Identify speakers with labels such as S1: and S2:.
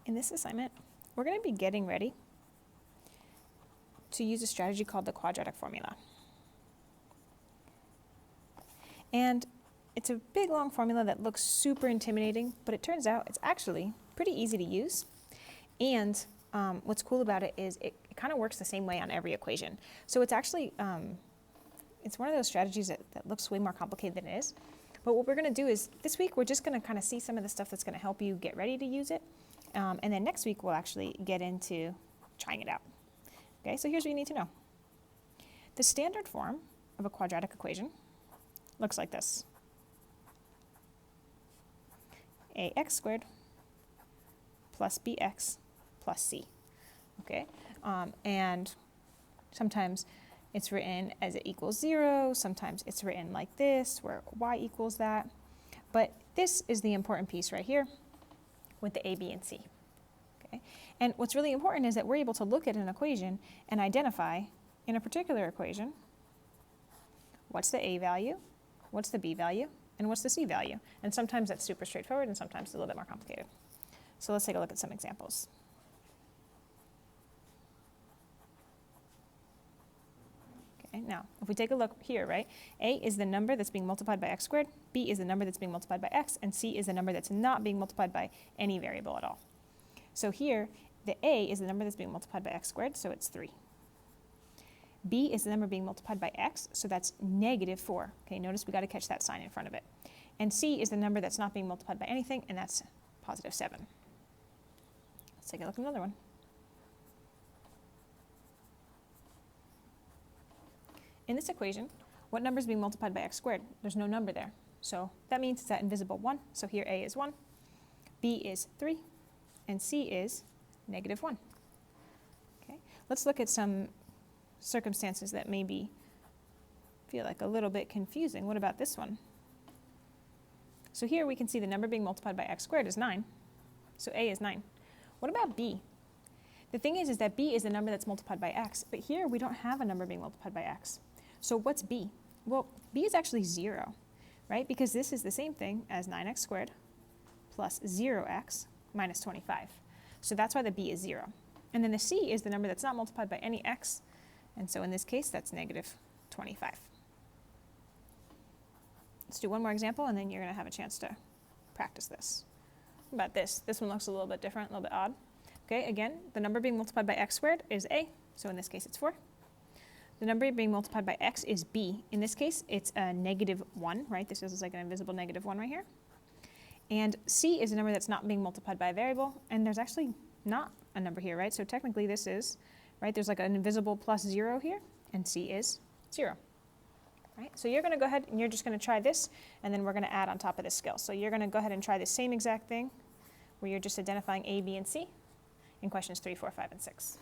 S1: In this assignment, we're going to be getting ready to use a strategy called the quadratic formula. And it's a big, long formula that looks super intimidating, but it turns out it's actually pretty easy to use. And what's cool about it is it kind of works the same way on every equation. So it's actually, it's one of those strategies that looks way more complicated than it is. But what we're going to do is this week, we're just going to kind of see some of the stuff that's going to help you get ready to use it. And then next week, we'll actually get into trying it out. Okay, so here's what you need to know. The standard form of a quadratic equation looks like this. ax squared plus bx plus c. Okay, and sometimes it's written as it equals 0. Sometimes it's written like this, where y equals that. But this is the important piece right here with the a, b, and c. Okay? And what's really important is that we're able to look at an equation and identify, in a particular equation, what's the a value, what's the b value, and what's the c value. And sometimes that's super straightforward, and sometimes it's a little bit more complicated. So let's take a look at some examples. Okay, now, if we take a look here, right, a is the number that's being multiplied by x squared, b is the number that's being multiplied by x, and c is the number that's not being multiplied by any variable at all. So here, the a is the number that's being multiplied by x squared, so it's 3. b is the number being multiplied by x, so that's negative 4. Okay, notice we got to catch that sign in front of it. And c is the number that's not being multiplied by anything, and that's positive 7. Let's take a look at another one. In this equation, what number is being multiplied by x squared? There's no number there. So that means it's that invisible 1. So here a is 1, b is 3, and c is negative 1. Okay, let's look at some circumstances that maybe feel like a little bit confusing. What about this one? So here we can see the number being multiplied by x squared is 9. So a is 9. What about b? The thing is that b is the number that's multiplied by x, but here we don't have a number being multiplied by x. So what's b? Well, b is actually 0, right? Because this is the same thing as 9x squared plus 0x minus 25. So that's why the b is 0. And then the c is the number that's not multiplied by any x, and so in this case, that's negative 25. Let's do one more example, and then you're going to have a chance to practice this. What about this? This one looks a little bit different, a little bit odd. Okay, again, the number being multiplied by x squared is a, so in this case it's 4. The number being multiplied by x is b. In this case, it's a negative 1, right? This is like an invisible negative 1 right here. And c is a number that's not being multiplied by a variable, and there's actually not a number here, right? So technically this is, right, there's like an invisible plus 0 here, and c is 0. Right? So you're going to go ahead and you're just going to try this, and then we're going to add on top of this skill. So you're going to go ahead and try the same exact thing, where you're just identifying a, b, and c in questions 3, 4, 5, and 6.